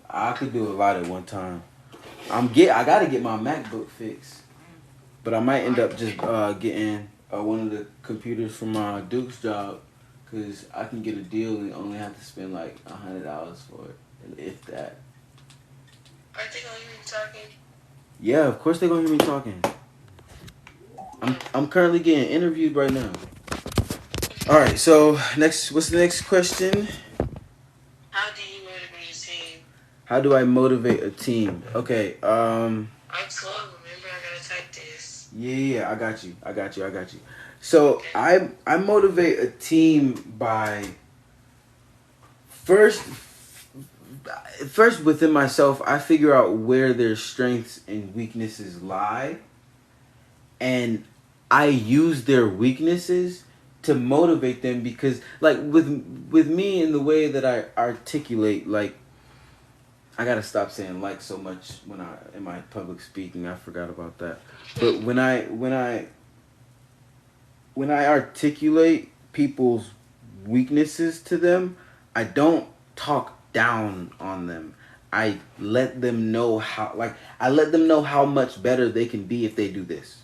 I could do a lot at one time. I gotta get my MacBook fixed, but I might end up just getting one of the computers from my Duke's job, cause I can get a deal and only have to spend like $100 for it, if that. Are they gonna hear you talking? Yeah, of course they're gonna hear me talking. I'm currently getting interviewed right now. All right, so what's the next question? How do you motivate your team? How do I motivate a team? Okay, I'm slow. Remember, I gotta type this. yeah, I got you. So Okay. I motivate a team by first within myself. I figure out where their strengths and weaknesses lie, and I use their weaknesses to motivate them, because like with me in the way that I articulate, like I gotta stop saying like so much when I in my public speaking. I forgot about that. But when I articulate people's weaknesses to them, I don't talk down on them. I let them know how much better they can be if they do this.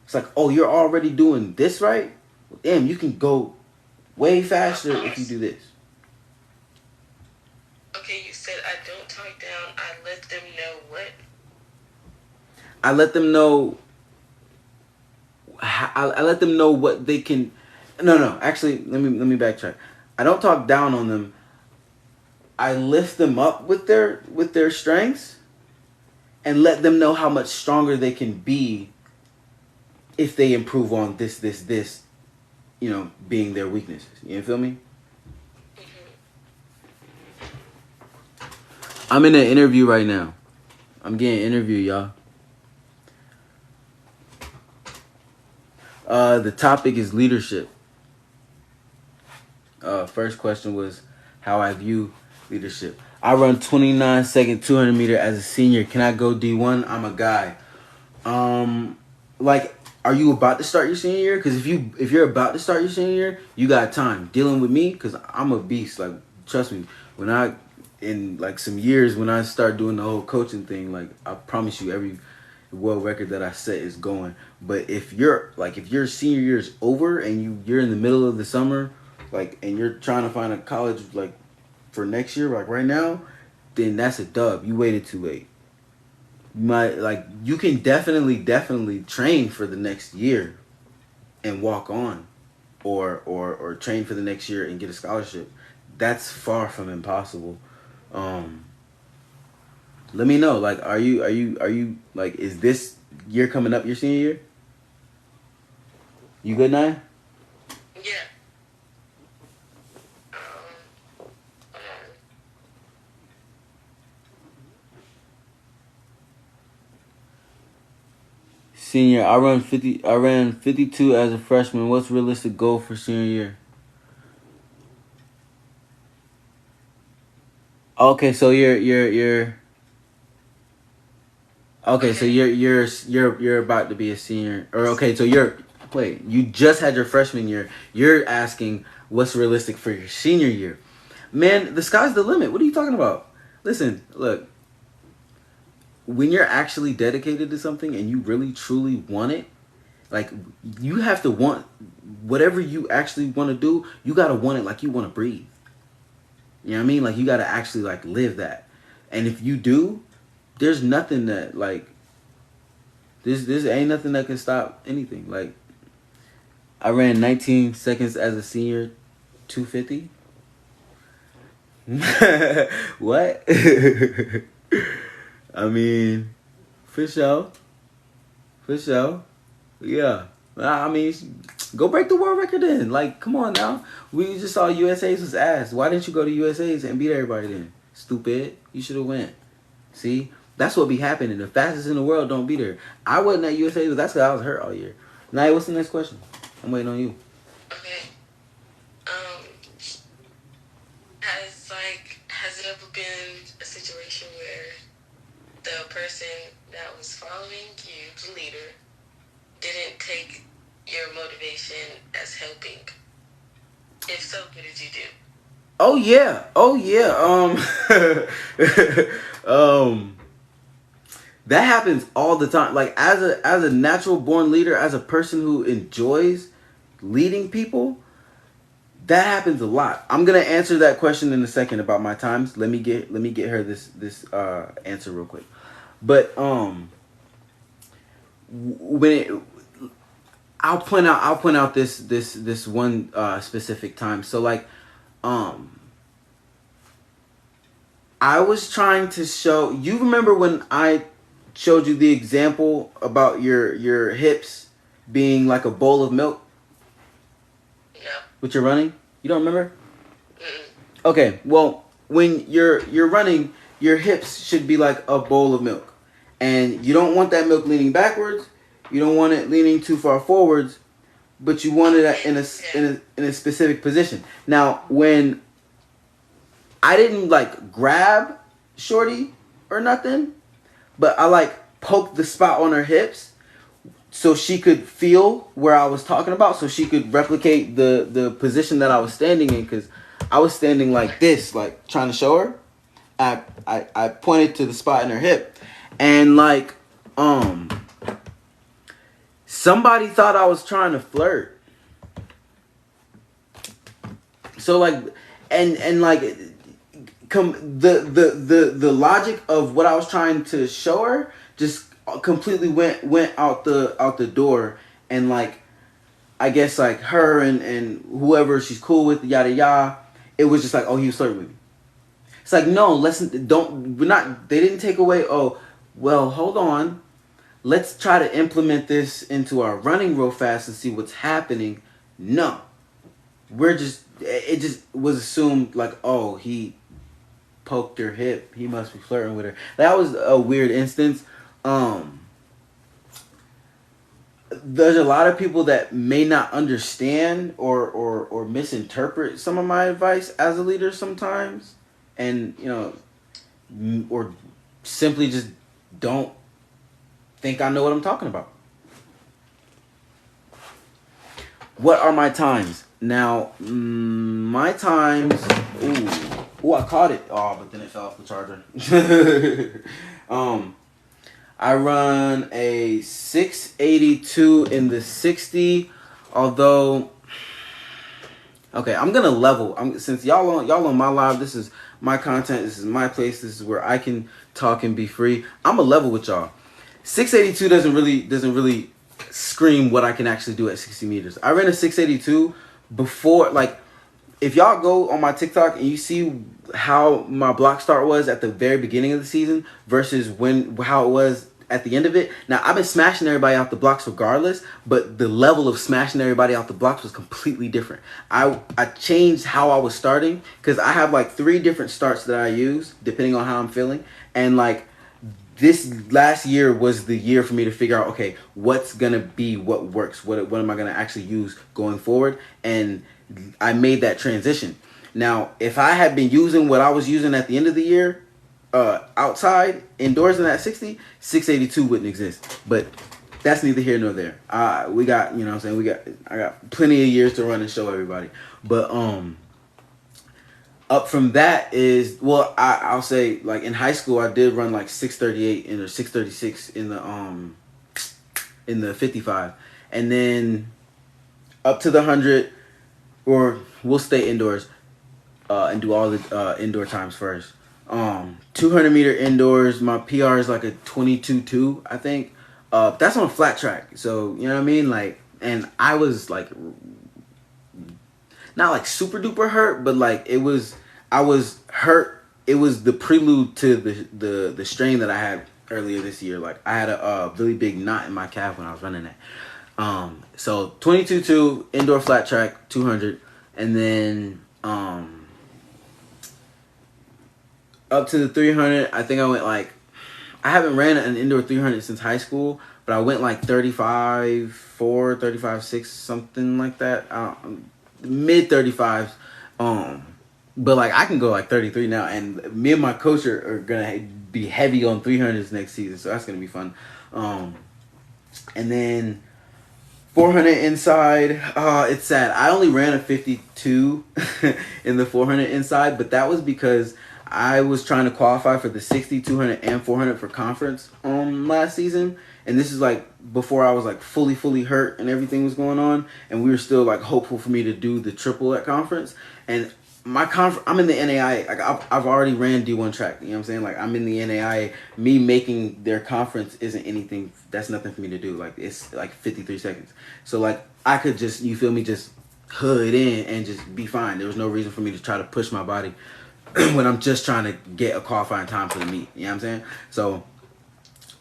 It's like, oh, you're already doing this right? Well, damn, you can go way faster if you do this. Okay, you said I don't talk down. I let them know what? I let them know. I let them know what they can. No. Actually, let me backtrack. I don't talk down on them. I lift them up with their strengths, and let them know how much stronger they can be if they improve on this. Being their weaknesses. You feel me? I'm in an interview right now. I'm getting interviewed, y'all. The topic is leadership. First question was how I view leadership. I run 29-second 200-meter as a senior. Can I go D1? I'm a guy. Like, are you about to start your senior year? Because if you're about to start your senior year, you got time. Dealing with me, because I'm a beast. Like, trust me, in like some years, when I start doing the whole coaching thing, like, I promise you, every world record that I set is going. But if your senior year is over and you're in the middle of the summer, like, and you're trying to find a college like for next year, like right now, then that's a dub. You waited too late. You can definitely train for the next year and walk on, or train for the next year and get a scholarship. That's far from impossible. Let me know. Like, are you like, is this year coming up your senior year? You good, Nine? Yeah. Senior, I ran 50. I ran 52 as a freshman. What's realistic goal for senior year? Okay, so you're. Okay, so Okay. you're about to be a senior, or okay, so you just had your freshman year. You're asking what's realistic for your senior year. Man, the sky's the limit. What are you talking about? Listen, look. When you're actually dedicated to something and you really truly want it, like, you have to want whatever you actually want to do. You gotta want it like you want to breathe. You know what I mean? Like, you gotta actually like live that. And if you do, there's nothing that like this ain't nothing that can stop anything. Like, I ran 19 seconds as a senior, 250. What? I mean, for sure. For sure. Yeah. I mean, go break the world record then. Like, come on now. We just saw USA's was ass. Why didn't you go to USA's and beat everybody then? Stupid. You should have went. See? That's what be happening. The fastest in the world don't be there. I wasn't at USA's, but that's because I was hurt all year. Now, what's the next question? I'm waiting on you. Okay. Has it ever been a situation where the person that was following you, the leader, didn't take your motivation as helping? If so, what did you do? Oh yeah, oh yeah. That happens all the time. Like as a natural born leader, as a person who enjoys leading people, that happens a lot. I'm gonna answer that question in a second about my times. Let me get her this answer real quick. But when it, I'll point out this one specific time. So like um I was trying to show you. Remember when I showed you the example about your hips being like a bowl of milk No. with your running? You don't remember? Mm-mm. Okay. Well, when you're running, your hips should be like a bowl of milk, and you don't want that milk leaning backwards. You don't want it leaning too far forwards, but you want it in a specific position. Now, when I didn't like grab Shorty or nothing, but I like poked the spot on her hips so she could feel where I was talking about, so she could replicate the position that I was standing in, because I was standing like this, like trying to show her. I pointed to the spot in her hip, and like somebody thought I was trying to flirt. So like, and like, the logic of what I was trying to show her just completely went out the door, and like I guess like her and whoever she's cool with, yada yada, it was just like, oh, he was flirting with me. It's like, no, we're not, they didn't take away, oh, well, hold on, let's try to implement this into our running real fast and see what's happening. No, it just was assumed like, oh, he poked her hip, he must be flirting with her. That was a weird instance. There's a lot of people that may not understand or misinterpret some of my advice as a leader sometimes, and or simply just don't think I know what I'm talking about. What are my times? Now, my times. Ooh, I caught it. Oh, but then it fell off the charger. I run a 682 in the 60. Although, okay, I'm gonna level. Since y'all on my live. This is my content. This is my place. This is where I can talk and be free. I'm a level with y'all. 682 doesn't really scream what I can actually do at 60 meters. I ran a 682 before, like, if y'all go on my TikTok and you see how my block start was at the very beginning of the season versus how it was at the end of it. Now, I've been smashing everybody out the blocks regardless, but the level of smashing everybody out the blocks was completely different. I changed how I was starting, because I have like 3 different starts that I use depending on how I'm feeling, and like this last year was the year for me to figure out, okay, what's gonna be what works, what am I gonna actually use going forward, and I made that transition. Now, if I had been using what I was using at the end of the year, outside, indoors in that 60, 682 wouldn't exist. But that's neither here nor there. We got, you know what I'm saying, I got plenty of years to run and show everybody. But up from that is, well, I'll say, like, in high school I did run like 638 or 636 in the 55, and then up to the 100, or we'll stay indoors and do all the indoor times first. 200 meter indoors, my PR is like a 22.2, I think. That's on flat track, so you know what I mean, like, and I was like not like super duper hurt, but like I was hurt. It was the prelude to the strain that I had earlier this year. Like, I had a really big knot in my calf when I was running that. So 22.2 indoor flat track 200, and then up to the 300. I think I went like, I haven't ran an indoor 300 since high school, but I went like 35.4, 35.6, something like that. Mid 35s. But like, I can go like 33 now, and me and my coach are gonna be heavy on 300s next season, so that's gonna be fun. And then 400 inside. It's sad. I only ran a 52 in the 400 inside, but that was because I was trying to qualify for the 60, 200, and 400 for conference last season. And this is like before I was like fully hurt and everything was going on, and we were still like hopeful for me to do the triple at conference. And I'm in the NAIA. Like I've already ran D1 track. You know what I'm saying? Like I'm in the NAIA. Me making their conference isn't anything. That's nothing for me to do. Like it's like 53 seconds. So like I could just, you feel me, just hood in and just be fine. There was no reason for me to try to push my body when I'm just trying to get a qualifying time for the meet. You know what I'm saying? So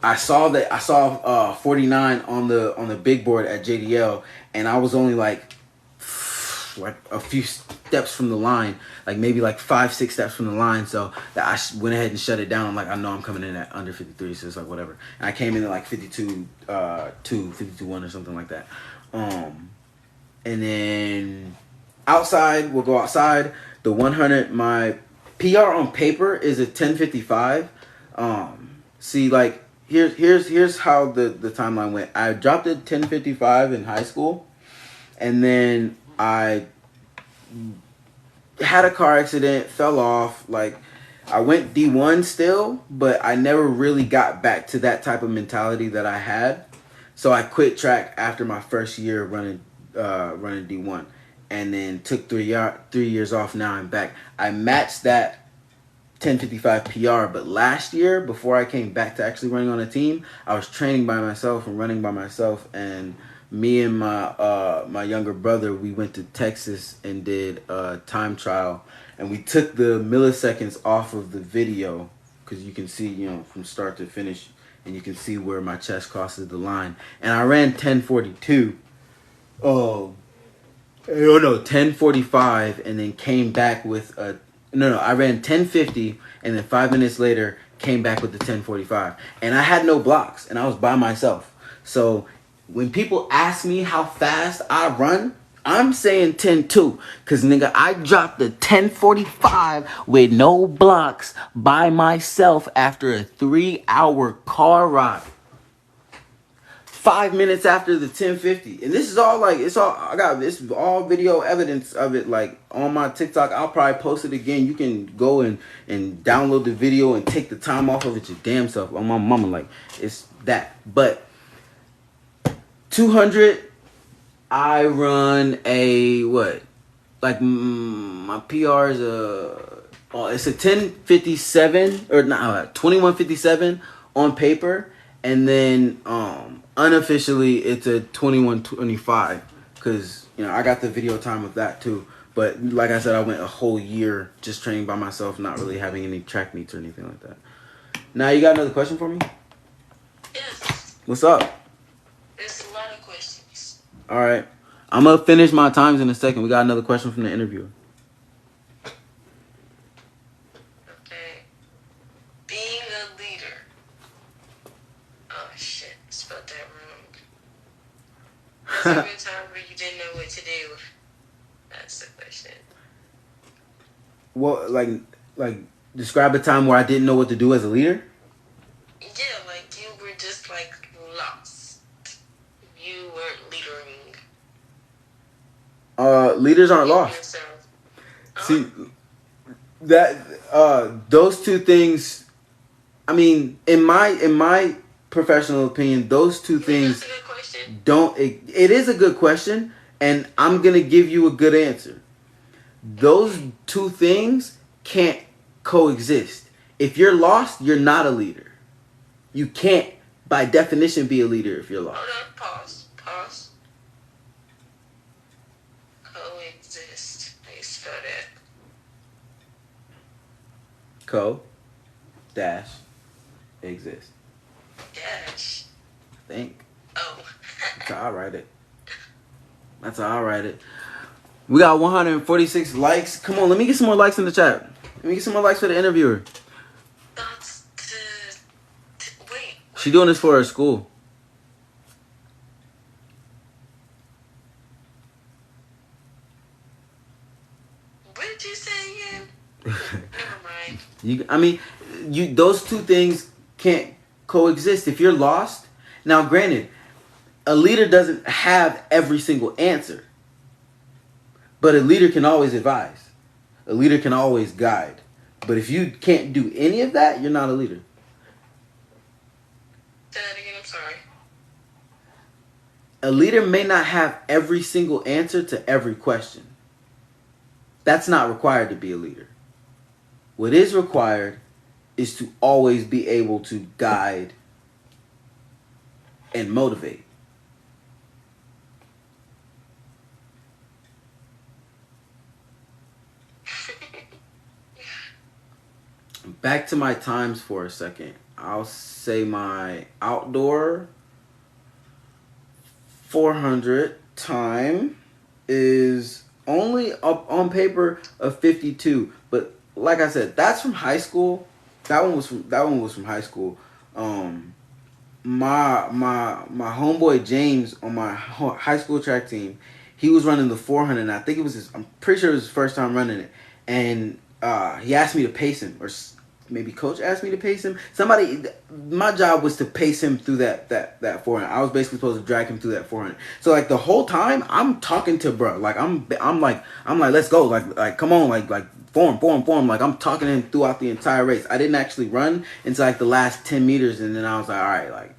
I saw 49 on the big board at JDL, and I was only like a few steps from the line, like maybe like 5-6 steps from the line. So that I went ahead and shut it down. I'm like, I know I'm coming in at under 53, so it's like whatever. And I came in at like 52 1 or something like that. And then outside, we'll go outside. The 100, my PR on paper is a 10:55. See, like here's how the timeline went. I dropped it 10:55 in high school, and then I had a car accident, fell off. Like I went D1 still, but I never really got back to that type of mentality that I had. So I quit track after my first year running D1, and then took 3 years off. Now I'm back. I matched that 10:55 PR, but last year, before I came back to actually running on a team, I was training by myself and running by myself. And me and my younger brother, we went to Texas and did a time trial, and we took the milliseconds off of the video because you can see, you know, from start to finish, and you can see where my chest crosses the line. And I ran 10:42. Oh no, 10:45, and then came back with a. No, I ran 10:50, and then 5 minutes later came back with the 10:45, and I had no blocks, and I was by myself. So when people ask me how fast I run, I'm saying 10:2, cause nigga, I dropped the 10:45 with no blocks by myself after a 3-hour car ride. 5 minutes after the 10:50, and this is all like I got this all video evidence of it, like on my TikTok. I'll probably post it again. You can go and download the video and take the time off of it your damn self. On my mama, like it's that. But 200, I run a what? Like my PR is it's a 10:57 or not 21:57 on paper, and then unofficially it's a 21:25 because, you know, I got the video time of that too. But like I said, I went a whole year just training by myself, not really having any track meets or anything like that. Now, you got another question for me? Yes. What's up? There's a lot of questions. All right. I'm going to finish my times in a second. We got another question from the interviewer. Okay. Being a leader. Oh, shit. Spelled that wrong. Was there a time where you didn't know what to do? That's the question. Well, like describe a time where I didn't know what to do as a leader? Yeah, like you were just like lost. You weren't leadering. Leaders aren't lost. Yourself. See, that those two things, I mean, in my professional opinion, those two things That's a good question. don't. It is a good question, and I'm gonna give you a good answer. Those two things can't coexist. If you're lost, you're not a leader. You can't, by definition, be a leader if you're lost. Hold on, pause. Coexist. How you spell that? Exist. Dash. I think. Oh. That's how I write it. We got 146 likes. Come on, let me get some more likes in the chat. Let me get some more likes for the interviewer. That's wait. She doing this for her school. What did you say again? Never mind. Those two things can't coexist. If you're lost, now granted, A leader doesn't have every single answer, but a leader can always advise. A leader can always guide. But if you can't do any of that, you're not a leader. Say that again, I'm sorry. A leader may not have every single answer to every question. That's not required to be a leader. What is required is to always be able to guide and motivate. Back to my times for a second. I'll say my outdoor 400 time is only up on paper a 52, but like I said, that's from high school. That one was from high school. My homeboy James on my high school track team, he was running the 400, and I think I'm pretty sure it was his first time running it, and he asked me to pace him, or maybe coach asked me to pace him. My job was to pace him through that 400. I was basically supposed to drag him through that 400. So like the whole time I'm talking to bro, like I'm like let's go, like come on, like form. Like I'm talking to him throughout the entire race. I didn't actually run until like the last 10 meters, and then I was like, all right, like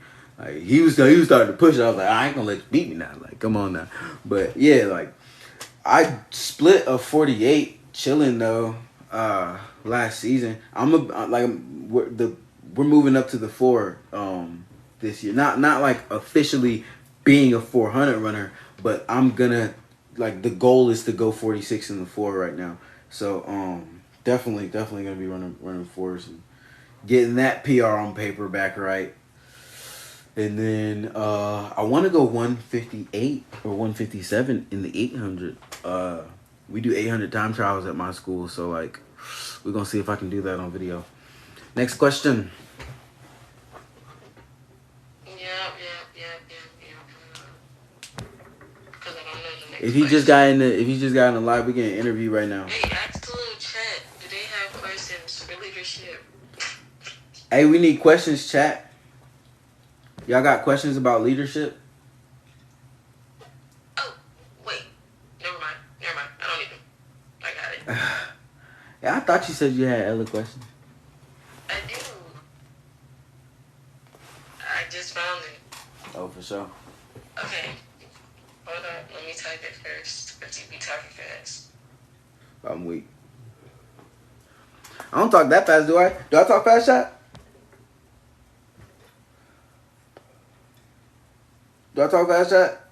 he was starting to push it. I was like, I ain't gonna let you beat me now. Like come on now. But yeah, like I split a 48 chilling though. Last season, we're moving up to the 4 this year. Not like officially being a 400 runner, but I'm gonna like the goal is to go 46 in the 4 right now. So definitely gonna be running 4s and getting that PR on paper back right. And then I want to go 158 or 157 in the 800. We do 800 time trials at my school, so like we're gonna see if I can do that on video. Next question. Yep. Because I don't know the next If he just got in the live, we get an interview right now. Hey, ask the little chat. Do they have questions for leadership? Hey, we need questions, chat. Y'all got questions about leadership? Oh, wait. Never mind. I don't need them. I got it. Yeah, I thought you said you had other questions. I do. I just found it. Oh, for sure. Okay. Hold on. Let me type it first. Because you be talking fast. I'm weak. I don't talk that fast, do I? Do I talk fast, chat? Do I talk fast, chat?